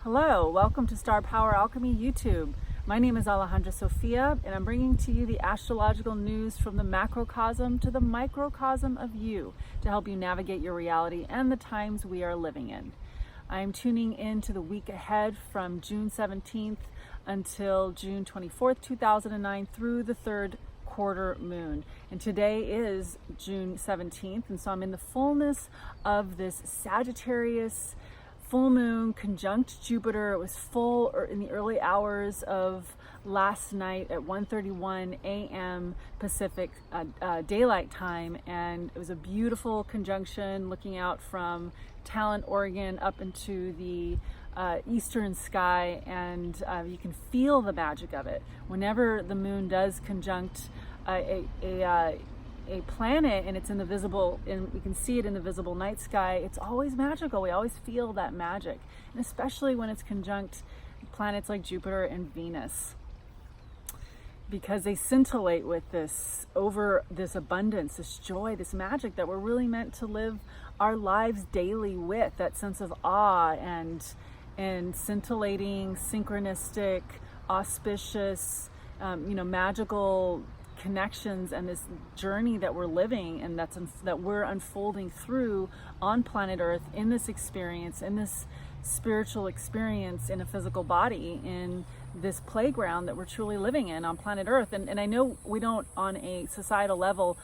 Hello, welcome to Star Power Alchemy YouTube. My name is Alejandra Sofia, and I'm bringing to you the astrological news from the macrocosm to the microcosm of you to help you navigate your reality and the times we are living in. I'm tuning in to the week ahead from June 17th until June 24th, 2009 through the third quarter moon. And today is June 17th, and so I'm in the fullness of this SAGiTTAriUS full moon conjunct Jupiter. It was full in the early hours of last night at 1:31 a.m. Pacific daylight time, and it was a beautiful conjunction looking out from Talent, Oregon up into the eastern sky, and you can feel the magic of it. Whenever the moon does conjunct a planet and it's in the visible, and we can see it in the visible night sky, it's always magical. We always feel that magic, and especially when it's conjunct planets like Jupiter and Venus, because they scintillate with this abundance, this joy, this magic that we're really meant to live our lives daily with, that sense of awe and scintillating, synchronistic, auspicious, magical connections, and this journey that we're living and that we're unfolding through on planet Earth, in this experience, in this spiritual experience, in a physical body, in this playground that we're truly living in on planet Earth. And I know we don't, on a societal level,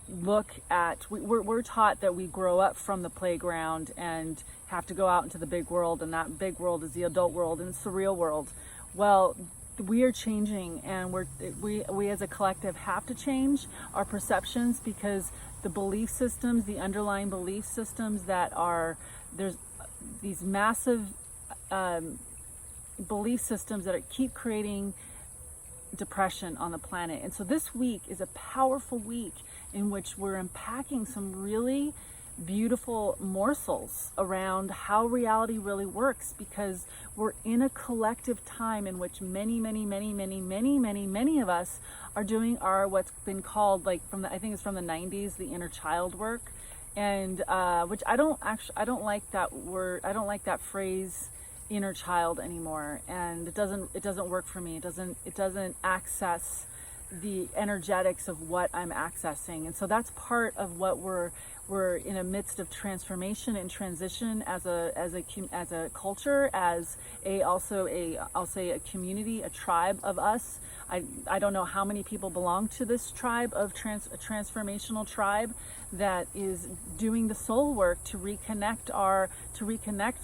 look at, we're taught that we grow up from the playground and have to go out into the big world, and that big world is the adult world and it's the real world. Well, we are changing, and we as a collective have to change our perceptions, because the belief systems, the underlying belief systems there's these massive belief systems that keep creating depression on the planet. And so this week is a powerful week in which we're unpacking some really beautiful morsels around how reality really works, because we're in a collective time in which many of us are doing what's been called, like, I think it's from the 90s, the inner child work, and which I don't like that word. I don't like that phrase, inner child, anymore, and it doesn't work for me. It doesn't access the energetics of what I'm accessing. And so that's part of what we're in a midst of transformation and transition as a culture, as I'll say a community, a tribe of us. I don't know how many people belong to this tribe of a transformational tribe that is doing the soul work to reconnect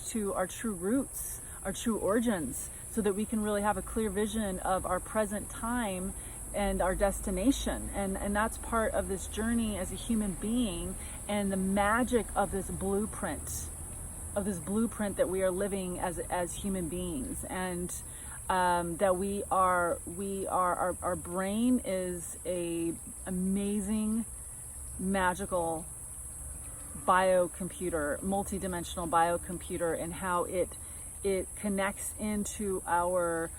to our true roots, our true origins, so that we can really have a clear vision of our present time and our destination. And that's part of this journey as a human being, and the magic of this blueprint that we are living as human beings. And that our brain is a amazing, magical biocomputer, multidimensional biocomputer, and how it connects into our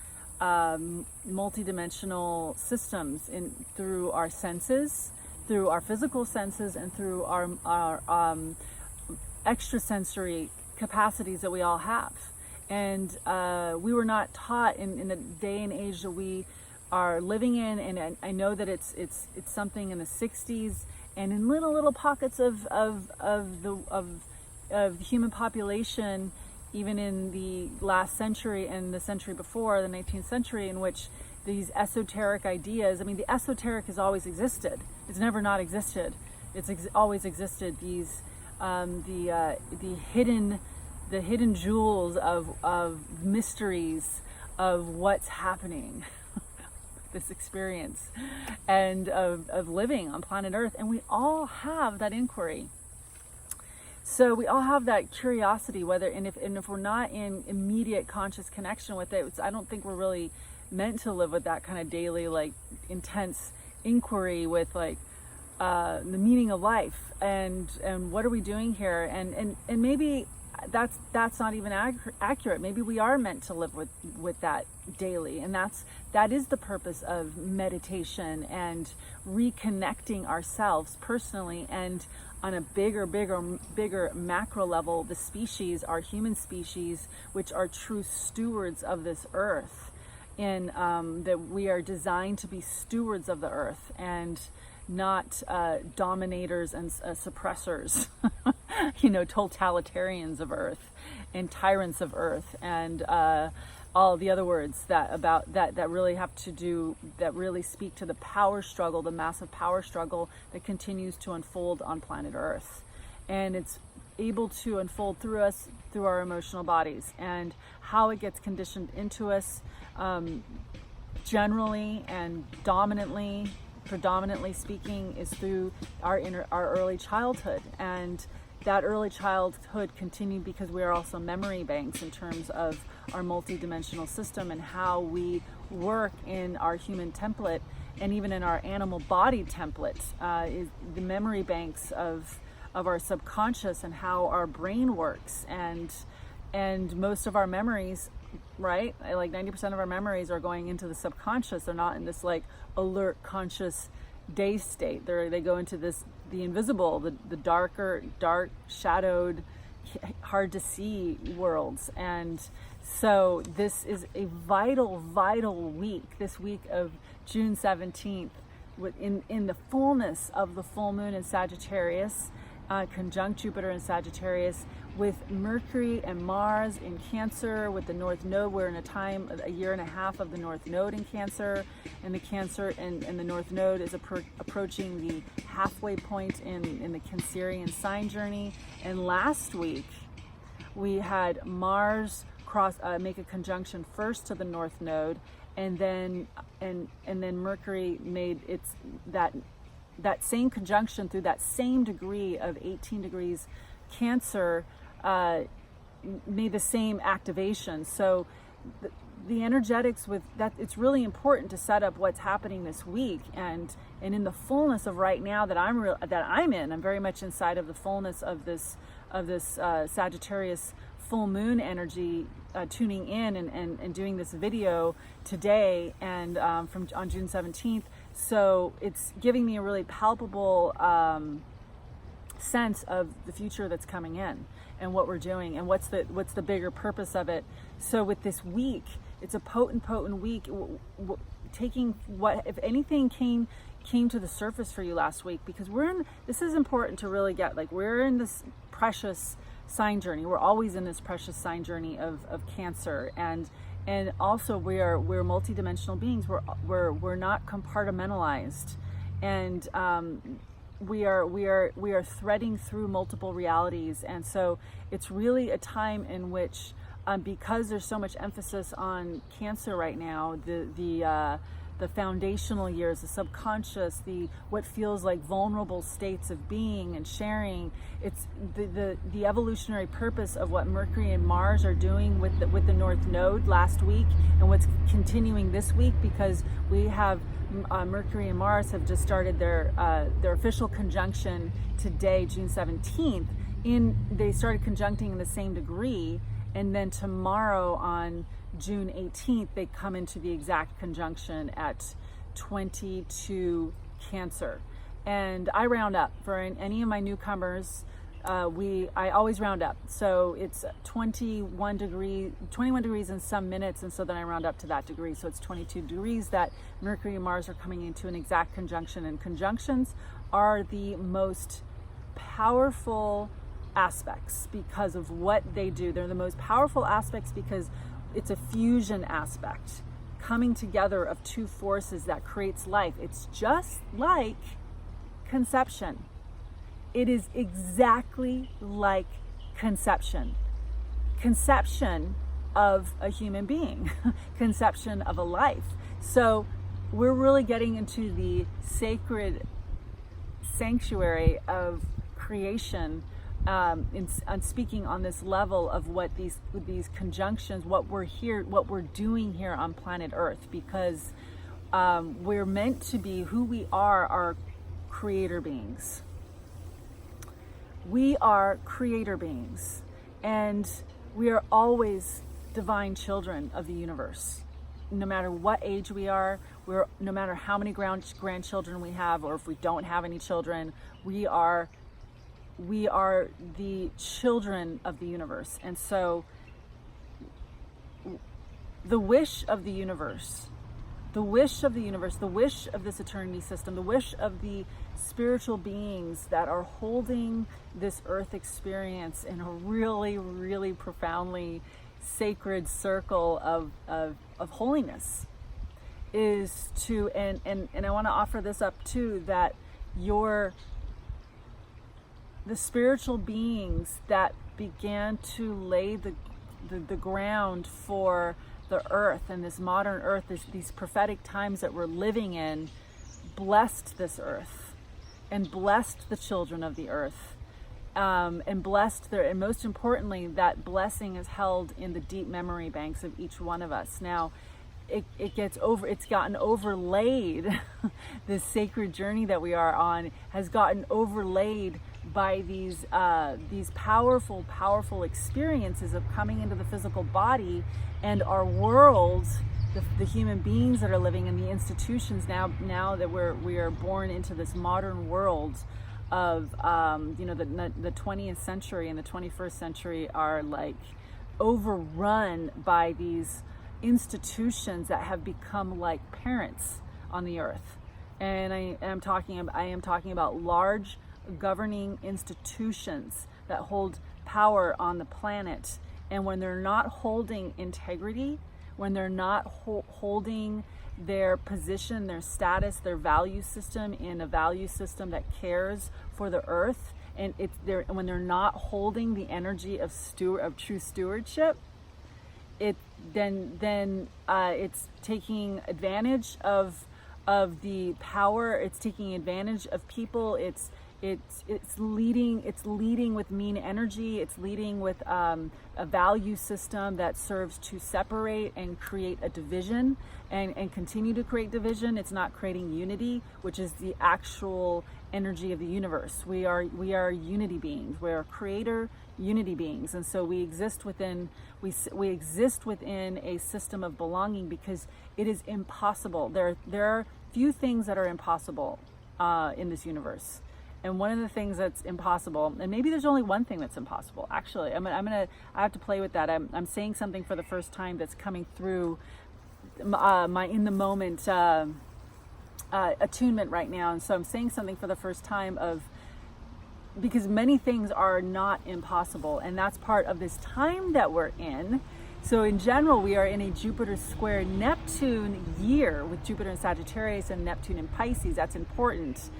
multidimensional systems through our senses, through our physical senses, and through our extrasensory capacities that we all have. And we were not taught in the day and age that we are living in, and I know that it's something in the 60s and in little pockets of the human population, even in the last century and the century before, the 19th century, in which these esoteric ideas, the esoteric has always existed. It's never not existed. It's always existed. These the hidden jewels of mysteries of what's happening, this experience, and of living on planet Earth. And we all have that inquiry. So we all have that curiosity, if we're not in immediate conscious connection with it, I don't think we're really meant to live with that kind of daily, like, intense inquiry with, like, the meaning of life and what are we doing here, and maybe that's not even accurate. Maybe we are meant to live with that daily, and that is the purpose of meditation and reconnecting ourselves personally and on a bigger macro level, the species, our human species, which are true stewards of this earth, in that we are designed to be stewards of the earth and not dominators and suppressors, you know, totalitarians of earth and tyrants of earth, and all the other words that really have to do, that really speak to the power struggle, the massive power struggle that continues to unfold on planet Earth. And it's able to unfold through us, through our emotional bodies, and how it gets conditioned into us, generally and predominantly speaking, is through our early childhood. And that early childhood continued because we are also memory banks in terms of our multidimensional system and how we work in our human template, and even in our animal body template, is the memory banks of our subconscious and how our brain works. And most of our memories, right, like 90% of our memories are going into the subconscious. They're not in this like alert conscious day state. They go into this, the invisible, the dark shadowed, hard to see worlds. And so this is a vital week, this week of June 17th, in the fullness of the full moon in Sagittarius, conjunct Jupiter in Sagittarius, with Mercury and Mars in Cancer, with the North Node. We're in a year and a half of the North Node in Cancer, and the Cancer and the North Node is approaching the halfway point in the Cancerian sign journey. And last week we had Mars make a conjunction first to the North Node, and then Mercury made that same conjunction through that same degree of 18 degrees Cancer, made the same activation. So the energetics with that, it's really important to set up what's happening this week, and in the fullness of right now that I'm very much inside of the fullness of this Sagittarius full moon energy, tuning in and doing this video today, and on June 17th. So it's giving me a really palpable sense of the future that's coming in, and what we're doing, and what's the bigger purpose of it. So with this week, it's a potent week, taking what, if anything, came to the surface for you last week, because this is important to really get, like, we're in this precious sign journey. We're always in this precious sign journey of Cancer, and also we're multidimensional beings. We're not compartmentalized, and we are threading through multiple realities. And so it's really a time in which, because there's so much emphasis on Cancer right now, the foundational years, the subconscious, what feels like vulnerable states of being and sharing. It's the evolutionary purpose of what Mercury and Mars are doing with the North Node last week, and what's continuing this week, because we have Mercury and Mars have just started their official conjunction today, June 17th. They started conjuncting in the same degree, and then tomorrow on June 18th, they come into the exact conjunction at 22 Cancer. And I round up for any of my newcomers. I always round up. So it's 21 degrees in some minutes. And so then I round up to that degree. So it's 22 degrees that Mercury and Mars are coming into an exact conjunction. And conjunctions are the most powerful aspects because of what they do. They're the most powerful aspects because it's a fusion aspect, coming together of two forces that creates life. It's just like conception. It is exactly like conception of a human being, conception of a life. So we're really getting into the sacred sanctuary of creation, on speaking on this level of what these conjunctions, what we're doing here on planet Earth, because we're meant to be who we are creator beings. We are creator beings, and we are always divine children of the universe. No matter what age we are, no matter how many grandchildren we have, or if we don't have any children, we are we are the children of the universe. And so the wish of the universe, the wish of the universe, the wish of this eternity system, the wish of the spiritual beings that are holding this earth experience in a really, really profoundly sacred circle of holiness is to, and I want to offer this up too, that the spiritual beings that began to lay the ground for the earth and this modern earth, these prophetic times that we're living in, blessed this earth and blessed the children of the earth, and blessed and most importantly, that blessing is held in the deep memory banks of each one of us. Now, it's gotten overlaid. This sacred journey that we are on has gotten overlaid by these powerful experiences of coming into the physical body, and our world, the human beings that are living in the institutions now that we are born into this modern world of the 20th century and the 21st century are like overrun by these institutions that have become like parents on the earth. And I am talking about large governing institutions that hold power on the planet. And when they're not holding integrity, when they're not holding their position, their status, their value system in a value system that cares for the earth, and when they're not holding the energy of true stewardship, then it's taking advantage of the power. It's taking advantage of people. It's leading with mean energy. It's leading with a value system that serves to separate and create a division and continue to create division. It's not creating unity, which is the actual energy of the universe. We are unity beings. We are creator unity beings, and so we exist within a system of belonging, because it is impossible. There are few things that are impossible in this universe. And one of the things that's impossible, and maybe there's only one thing that's impossible. Actually, I have to play with that. I'm saying something for the first time that's coming through my in the moment attunement right now, and so I'm saying something for the first time because many things are not impossible, and that's part of this time that we're in. So in general, we are in a Jupiter square Neptune year with Jupiter in Sagittarius and Neptune in Pisces. That's important.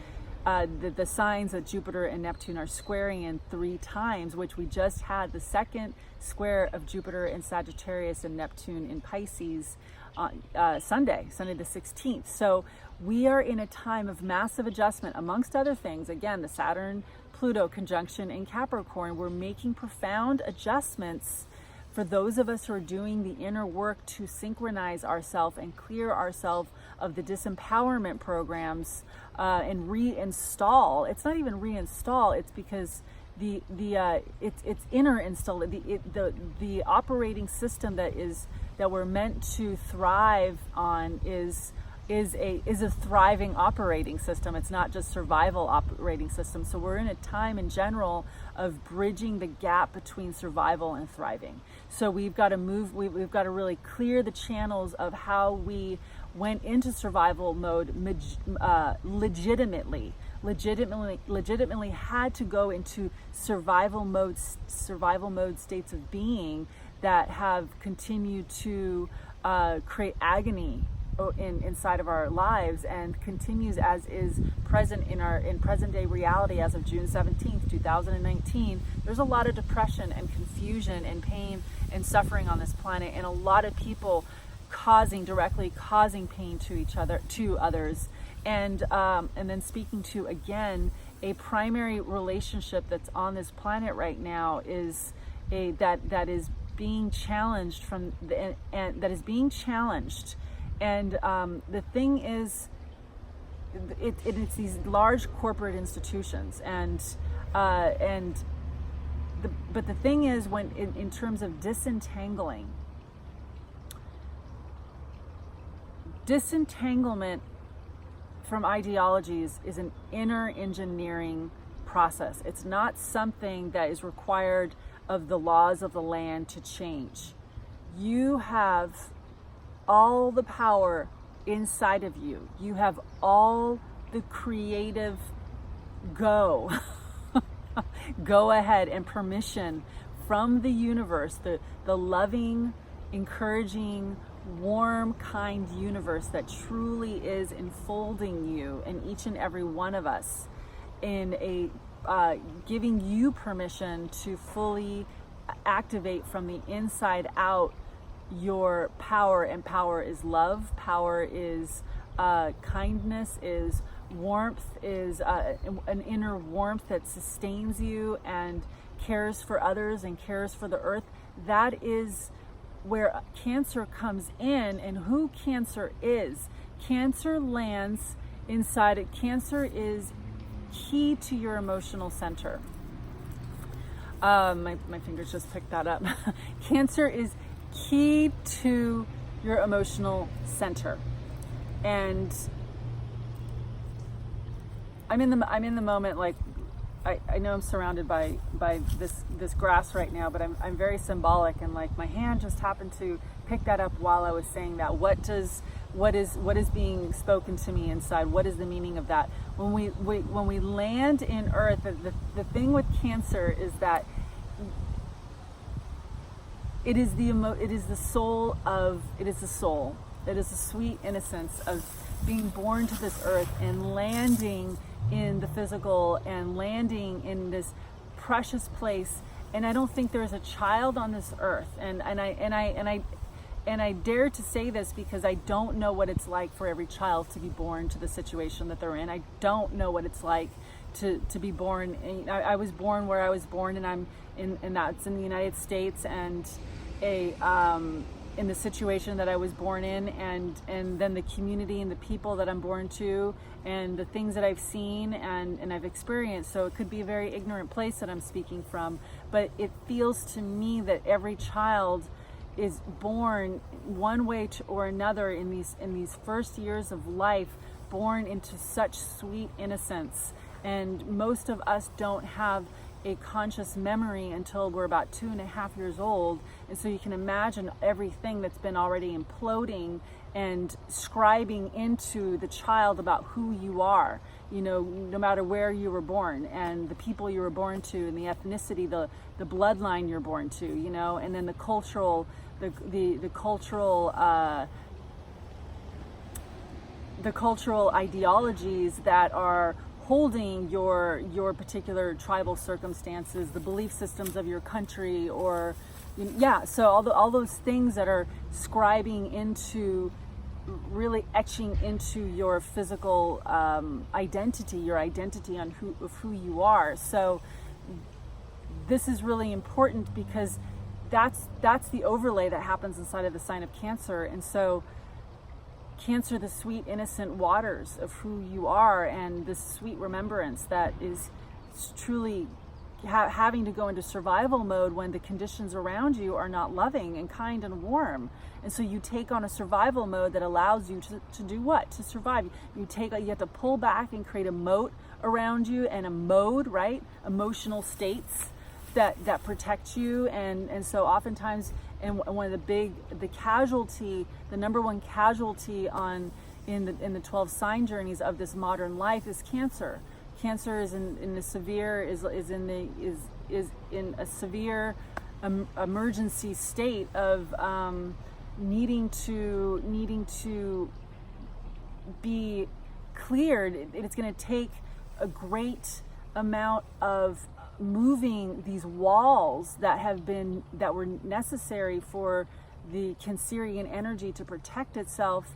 The signs that Jupiter and Neptune are squaring in 3 times, which we just had the second square of Jupiter in Sagittarius and Neptune in Pisces Sunday the 16th. So we are in a time of massive adjustment, amongst other things. Again, the Saturn-Pluto conjunction in Capricorn, we're making profound adjustments for those of us who are doing the inner work to synchronize ourselves and clear ourselves of the disempowerment programs and reinstall. It's not even reinstall. It's because it's inner install. The operating system that we're meant to thrive on is a thriving operating system. It's not just survival operating system. So we're in a time in general of bridging the gap between survival and thriving. So we've got to we've got to really clear the channels of how we went into survival mode legitimately had to go into survival mode states of being that have continued to create agony inside of our lives, and continues as is present in present day reality as of June 17th, 2019. There's a lot of depression and confusion and pain and suffering on this planet, and a lot of people directly causing pain to others, and then speaking to, again, a primary relationship that's on this planet right now is that is being challenged and the thing is, it's these large corporate institutions, but the thing is, when in terms of disentanglement from ideologies is an inner engineering process. It's not something that is required of the laws of the land to change. You have all the power inside of you. You have all the creative go ahead and permission from the universe, the loving, encouraging, warm, kind universe that truly is enfolding you and each and every one of us in a giving you permission to fully activate from the inside out your power. And power is love, power is kindness, is warmth, is an inner warmth that sustains you and cares for others and cares for the earth. That is where Cancer comes in, and who Cancer is. Cancer lands inside it. Cancer is key to your emotional center. My fingers just picked that up. Cancer is key to your emotional center. And I'm in the moment, like I know I'm surrounded by this grass right now, but I'm very symbolic, and like my hand just happened to pick that up while I was saying that. What is being spoken to me inside? What is the meaning of that? When we land in Earth, the thing with Cancer is that it is the soul. It is the sweet innocence of being born to this earth and landing in the physical and landing in this precious place. And I don't think there's a child on this earth, and I dare to say this because I don't know what it's like for every child to be born to the situation that they're in. I don't know what it's like to be born. I was born where I was born, and that's in the United States, and in the situation that I was born in, and then the community and the people that I'm born to, and the things that I've seen and I've experienced. So it could be a very ignorant place that I'm speaking from, but it feels to me that every child is born one way or another in these first years of life, born into such sweet innocence. And most of us don't have a conscious memory until we're about 2.5 years old. And so you can imagine everything that's been already imploding and scribing into the child about who you are, no matter where you were born, and the people you were born to, and the ethnicity, the bloodline you're born to, and then the cultural ideologies that are holding your particular tribal circumstances, the belief systems of your country, or so all those things that are scribing into, really etching into your physical identity, your identity on who you are. So this is really important because that's the overlay that happens inside of the sign of Cancer. And so Cancer, the sweet innocent waters of who you are, and this sweet remembrance that is truly having to go into survival mode when the conditions around you are not loving and kind and warm. And so you take on a survival mode that allows you to do what? To survive. You have to pull back and create a moat around you, and a mode, right? Emotional states that protect you. And so oftentimes, and one of the number one casualty in the 12 sign journeys of this modern life is Cancer. Cancer is in a severe emergency state of needing to be cleared. It's going to take a great amount of moving these walls that were necessary for the Cancerian energy to protect itself,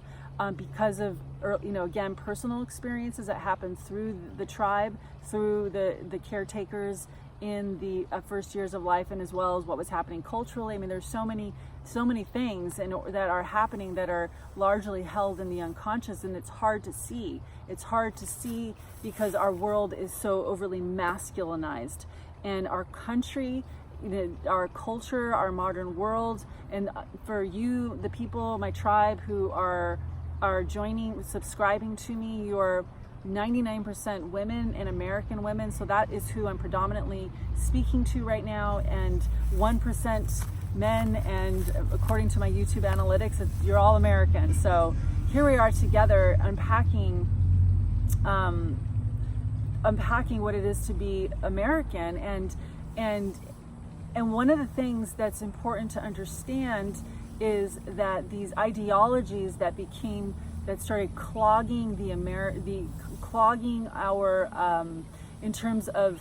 because of again, personal experiences that happen through the tribe, through the caretakers in the first years of life, and as well as what was happening culturally. I mean, there's so many things that are happening that are largely held in the unconscious, and it's hard to see. It's hard to see because our world is so overly masculinized, and our country, our culture, our modern world, and for you, the people, my tribe, who are joining, subscribing to me, 99% women and American women. So that is who I'm predominantly speaking to right now, and 1% men, and according to my YouTube analytics, you're all American. So here we are together unpacking what it is to be American. And one of the things that's important to understand is that these ideologies that started clogging clogging our in terms of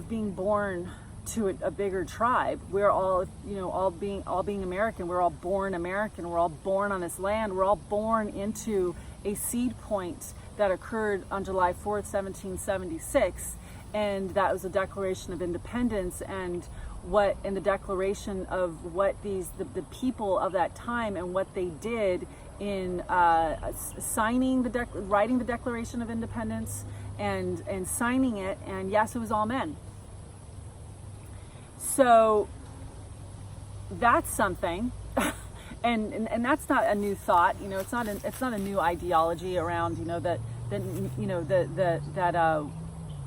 being born to a bigger tribe. We're all, all being American. We're all born American. We're all born on this land. We're all born into a seed point that occurred on July 4th, 1776, and that was a Declaration of Independence, and the declaration of what the people of that time and what they did in writing the Declaration of Independence and signing it. And yes, it was all men. So that's something, and that's not a new thought. It's not a new ideology around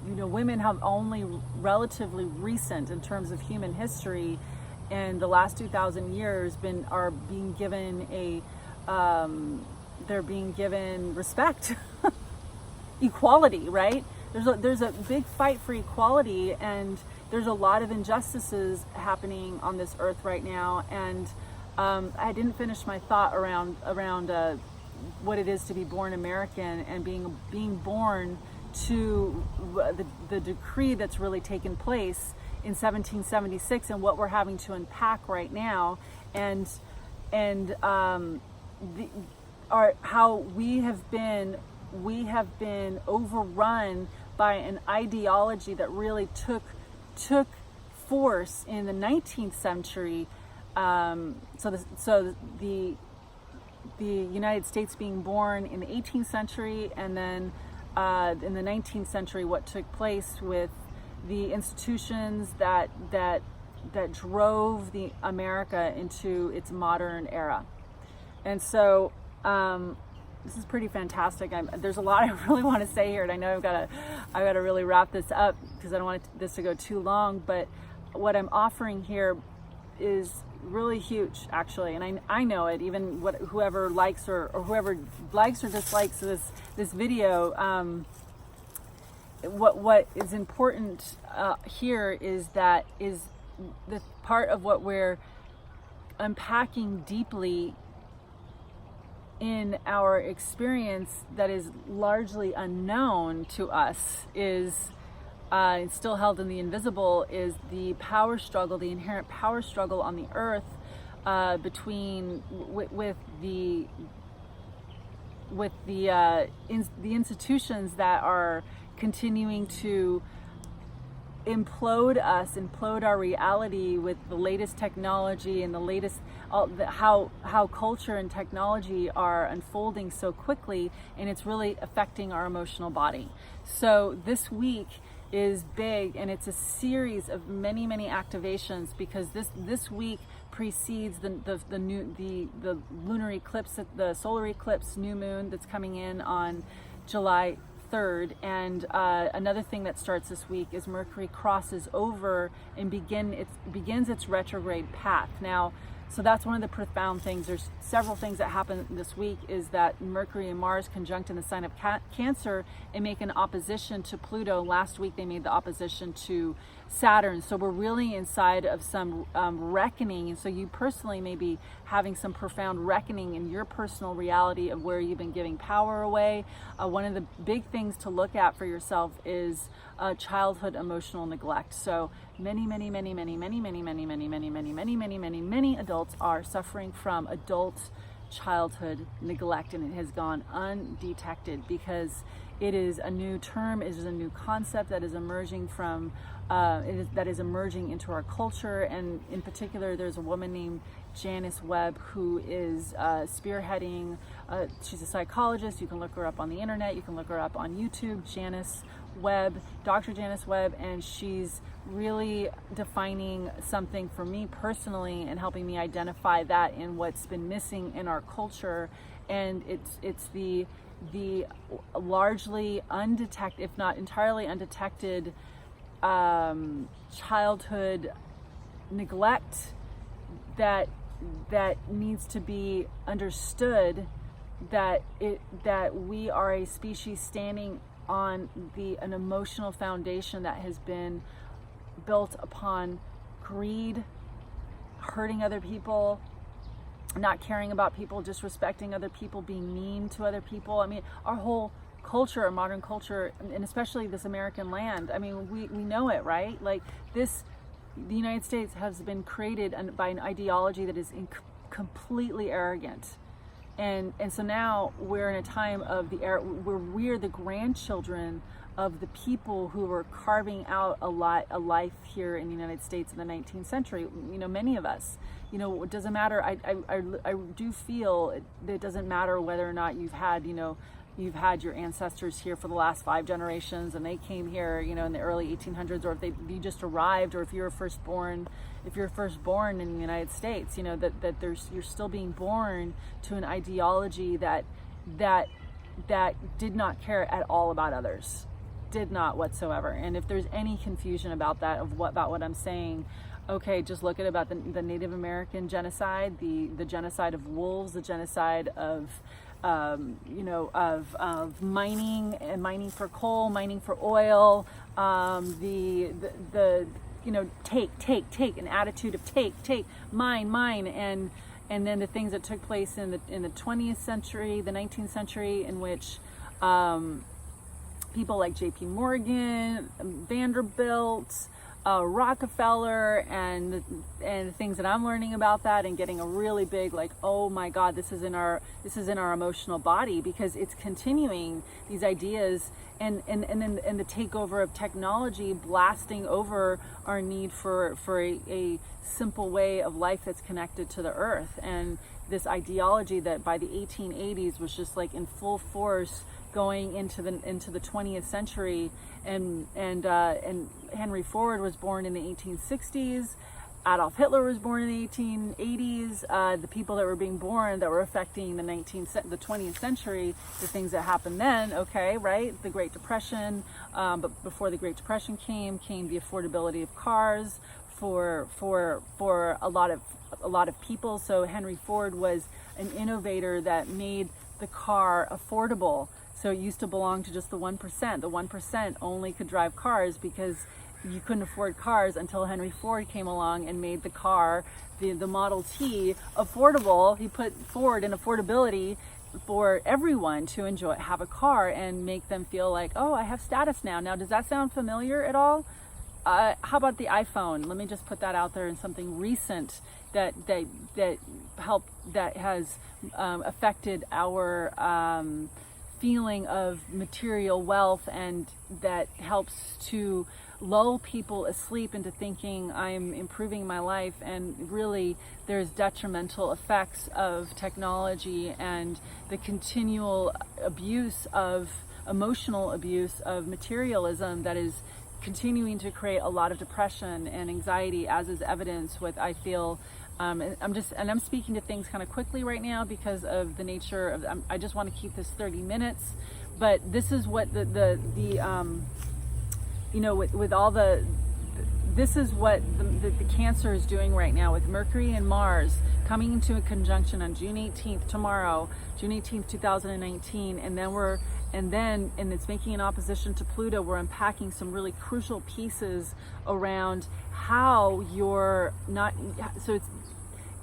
women have only relatively recent in terms of human history, and the last 2,000 years are being given they're being given respect, equality, right? There's a big fight for equality, and there's a lot of injustices happening on this earth right now. And I didn't finish my thought around what it is to be born American, and being born to the decree that's really taken place in 1776, and what we're having to unpack right now, and how we have been overrun by an ideology that really took force in the 19th century. So the United States being born in the 18th century, and then in the 19th century, what took place with the institutions that drove the America into its modern era. And so this is pretty fantastic. There's a lot I really want to say here, and I know I've got to really wrap this up because I don't want this to go too long. But what I'm offering here is really huge, actually, and I know it. Even whoever likes or whoever likes or dislikes this video, what is important here is the part of what we're unpacking deeply in our experience that is largely unknown to us, is it's still held in the invisible, is the power struggle, the inherent power struggle on the earth with the institutions that are continuing to implode our reality with the latest technology and the latest how culture and technology are unfolding so quickly, and it's really affecting our emotional body. So this week is big, and it's a series of many activations, because this week precedes the lunar eclipse, the solar eclipse, new moon that's coming in on July 3rd. And another thing that starts this week is Mercury crosses over and begins its retrograde path. Now, so that's one of the profound things. There's several things that happen this week, is that Mercury and Mars conjunct in the sign of Cancer and make an opposition to Pluto. Last week they made the opposition to Saturn. So we're really inside of some reckoning. And so you personally may be having some profound reckoning in your personal reality of where you've been giving power away. One of the big things to look at for yourself is childhood emotional neglect. So many adults are suffering from adult childhood neglect, and it has gone undetected because it is a new term, it is a new concept that is emerging from that is emerging into our culture. And in particular, there's a woman named Janice Webb who is spearheading. She's a psychologist. You can look her up on the internet. You can look her up on YouTube. Janice Webb, Dr. Janice Webb, and she's really defining something for me personally and helping me identify that in what's been missing in our culture. And it's the the largely undetected, if not entirely undetected, childhood neglect that needs to be understood, that we are a species standing on an emotional foundation that has been built upon greed, hurting other people, not caring about people, disrespecting other people, being mean to other people. I mean, our whole culture, our modern culture, and especially this American land, I mean, we know it, right? Like this, the United States has been created by an ideology that is completely arrogant. And so now we're in a time of the era where we're the grandchildren of the people who were carving out a life here in the United States in the 19th century. You know, many of us, you know, it doesn't matter. I do feel it doesn't matter whether or not you've had your ancestors here for the last 5 generations and they came here, you know, in the early 1800s, or if you just arrived, or if you're first born in the United States, you know, that you're still being born to an ideology that did not care at all about others, did not whatsoever. And if there's any confusion about that, about what I'm saying, okay, just look at about the Native American genocide, the genocide of wolves, the genocide of mining and mining for coal, mining for oil, take an attitude of take, mine, and then the things that took place in the 20th century, the 19th century, in which people like J.P. Morgan, Vanderbilt, Rockefeller, and the things that I'm learning about that and getting a really big, like, oh my God, this is in our emotional body, because it's continuing these ideas and the takeover of technology, blasting over our need for a simple way of life that's connected to the earth. And this ideology that by the 1880s was just like in full force going into the 20th century, and Henry Ford was born in the 1860s. Adolf Hitler was born in the 1880s. The people that were being born that were affecting the 20th century, the things that happened then, okay, right? The Great Depression, but before the Great Depression came the affordability of cars for a lot of people. So Henry Ford was an innovator that made the car affordable. So it used to belong to just the 1%. The 1% only could drive cars because you couldn't afford cars until Henry Ford came along and made the car, the Model T, affordable. He put Ford in affordability for everyone to have a car and make them feel like, oh, I have status now. Now, does that sound familiar at all? How about the iPhone? Let me just put that out there in something recent that has affected our feeling of material wealth, and that helps to lull people asleep into thinking I'm improving my life, and really there's detrimental effects of technology and the continual emotional abuse of materialism that is continuing to create a lot of depression and anxiety, as is evidenced with, I feel, I'm speaking to things kind of quickly right now because of the nature of, I just want to keep this 30 minutes, but this is what this is what the Cancer is doing right now, with Mercury and Mars coming into a conjunction on June 18th, tomorrow, June 18th, 2019, and it's making an opposition to Pluto. We're unpacking some really crucial pieces around how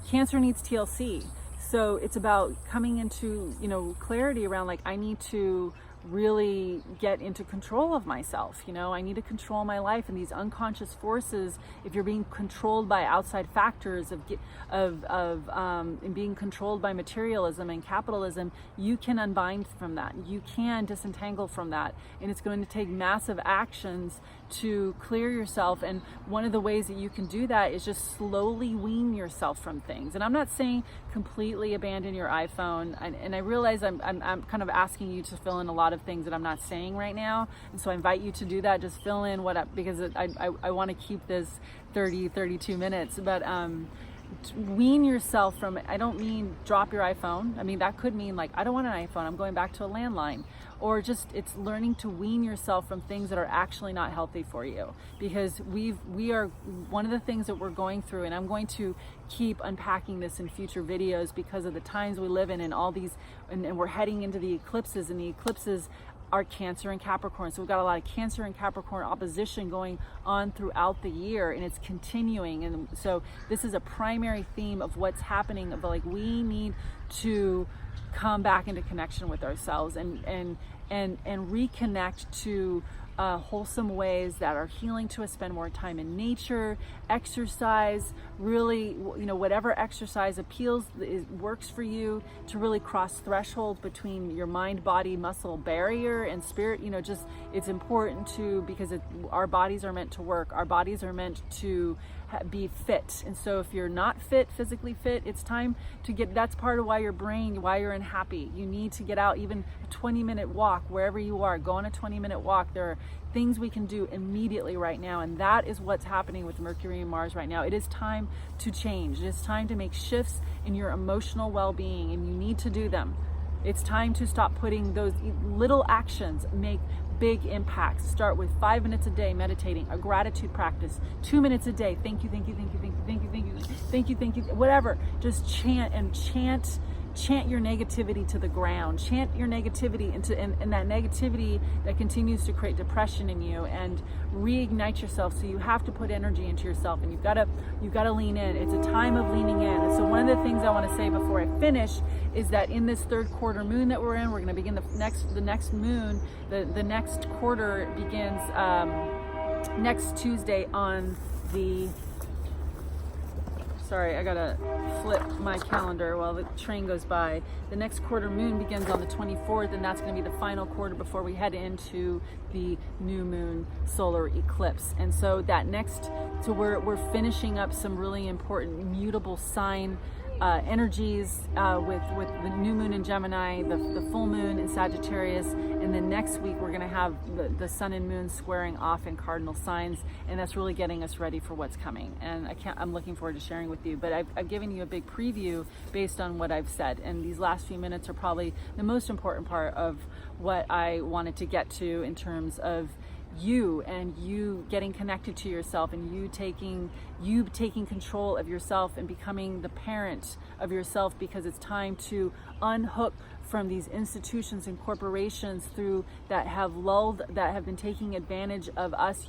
Cancer needs TLC. So it's about coming into, clarity around, like, I need to really get into control of myself. I need to control my life, and these unconscious forces, if you're being controlled by outside factors and being controlled by materialism and capitalism, you can unbind from that. You can disentangle from that, and it's going to take massive actions to clear yourself. And one of the ways that you can do that is just slowly wean yourself from things. And I'm not saying completely abandon your iPhone, and I realize I'm kind of asking you to fill in a lot of things that I'm not saying right now, and so I invite you to do that. Just fill in because I want to keep this 32 minutes, but wean yourself from, I don't mean drop your iPhone. I mean, that could mean like, I don't want an iPhone, I'm going back to a landline. Or just, it's learning to wean yourself from things that are actually not healthy for you. Because we are, one of the things that we're going through, and I'm going to keep unpacking this in future videos because of the times we live in and all these, and we're heading into the eclipses, and the eclipses are Cancer and Capricorn. So we've got a lot of Cancer and Capricorn opposition going on throughout the year, and it's continuing. And so this is a primary theme of what's happening, of like, we need to come back into connection with ourselves and reconnect to wholesome ways that are healing to us. Spend more time in nature, exercise, really, whatever exercise works for you, to really cross thresholds between your mind, body, muscle barrier and spirit. Just, it's important to, because our bodies are meant to work. Our bodies are meant to be fit. And so if you're not fit, physically fit, it's time to get, that's part of why you're unhappy. You need to get out, even a 20-minute walk, wherever you are, go on a 20-minute walk. There are things we can do immediately right now. And that is what's happening with Mercury and Mars right now. It is time to change. It is time to make shifts in your emotional well-being, and you need to do them. It's time to stop putting those little actions, make big impacts. Start with 5 minutes a day meditating, a gratitude practice, 2 minutes a day. Thank you, thank you, thank you, thank you, thank you, thank you, thank you, thank you, whatever. Just chant your negativity to the ground. Chant your negativity and that negativity that continues to create depression in you, and reignite yourself. So you have to put energy into yourself, and you've got to lean in. It's a time of leaning in. And so one of the things I want to say before I finish is that in this third quarter moon that we're in, we're going to begin the next moon. The next quarter begins next Tuesday on the, sorry, I gotta flip my calendar while the train goes by. The next quarter moon begins on the 24th, and that's gonna be the final quarter before we head into the new moon solar eclipse. And so we're finishing up some really important mutable sign energies with the new moon in Gemini, the full moon in Sagittarius, and then next week we're going to have the sun and moon squaring off in cardinal signs, and that's really getting us ready for what's coming. And I'm looking forward to sharing with you, but I've given you a big preview based on what I've said, and these last few minutes are probably the most important part of what I wanted to get to in terms of you getting connected to yourself, and you taking control of yourself and becoming the parent of yourself, because it's time to unhook from these institutions and corporations that have been taking advantage of us,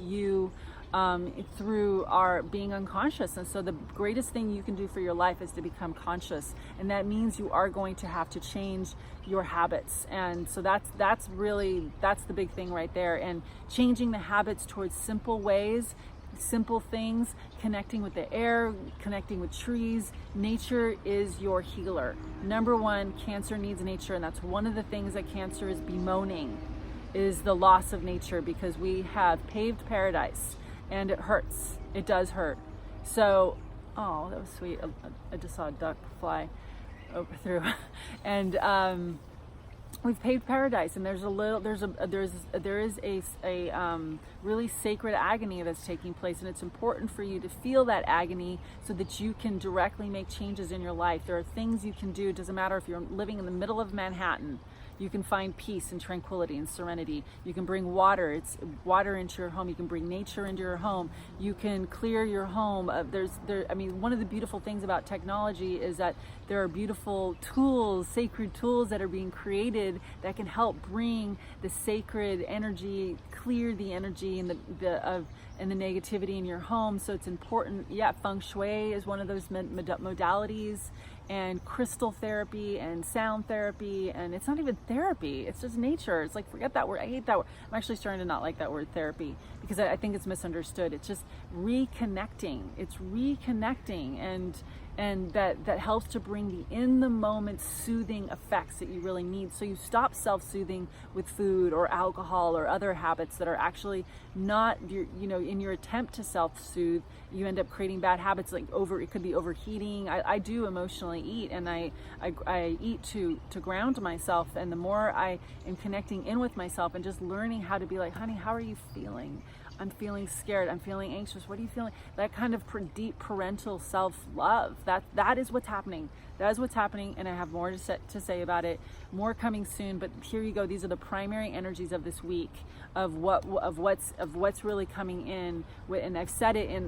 through our being unconscious. And so the greatest thing you can do for your life is to become conscious, and that means you are going to have to change your habits. And so that's the big thing right there. And changing the habits towards simple ways, simple things, connecting with the air, connecting with trees. Nature is your healer. Number one, Cancer needs nature, and that's one of the things that Cancer is bemoaning, is the loss of nature, because we have paved paradise, and it hurts. It does hurt. So, oh, that was sweet. I just saw a duck fly over through, and we've paved paradise, and there is a really sacred agony that's taking place, and it's important for you to feel that agony so that you can directly make changes in your life. There are things you can do. It doesn't matter if you're living in the middle of Manhattan. You can find peace and tranquility and serenity. You can bring water into your home. You can bring nature into your home. You can clear your home. One of the beautiful things about technology is that there are beautiful tools, sacred tools that are being created that can help bring the sacred energy, clear the energy and the negativity in your home. So it's important. Yeah, feng shui is one of those modalities, and crystal therapy and sound therapy, and it's not even therapy, it's just nature. It's like, forget that word. I hate that word. I'm actually starting to not like that word therapy, because I think it's misunderstood. It's just reconnecting. It's reconnecting, and that helps to bring the in the moment soothing effects that you really need. So you stop self-soothing with food or alcohol or other habits that are actually not in your attempt to self-soothe, you end up creating bad habits, like it could be overheating. I do emotionally eat, and I eat to ground myself, and the more I am connecting in with myself and just learning how to be like, honey, how are you feeling? I'm feeling scared, I'm feeling anxious. What are you feeling? That kind of deep parental self-love, that is what's happening. That is what's happening, and I have more to say about it, more coming soon. But here you go. These are the primary energies of this week, of what's really coming in. And I've said it in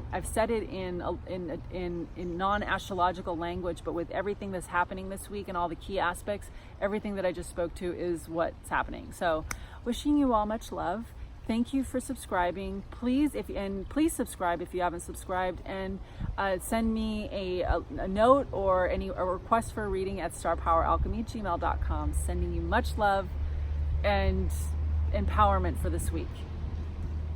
non-astrological language, but with everything that's happening this week and all the key aspects, everything that I just spoke to is what's happening. So, wishing you all much love. Thank you for subscribing. Please subscribe if you haven't subscribed, and send me a note or a request for a reading at starpoweralchemy@gmail.com. Sending you much love and empowerment for this week.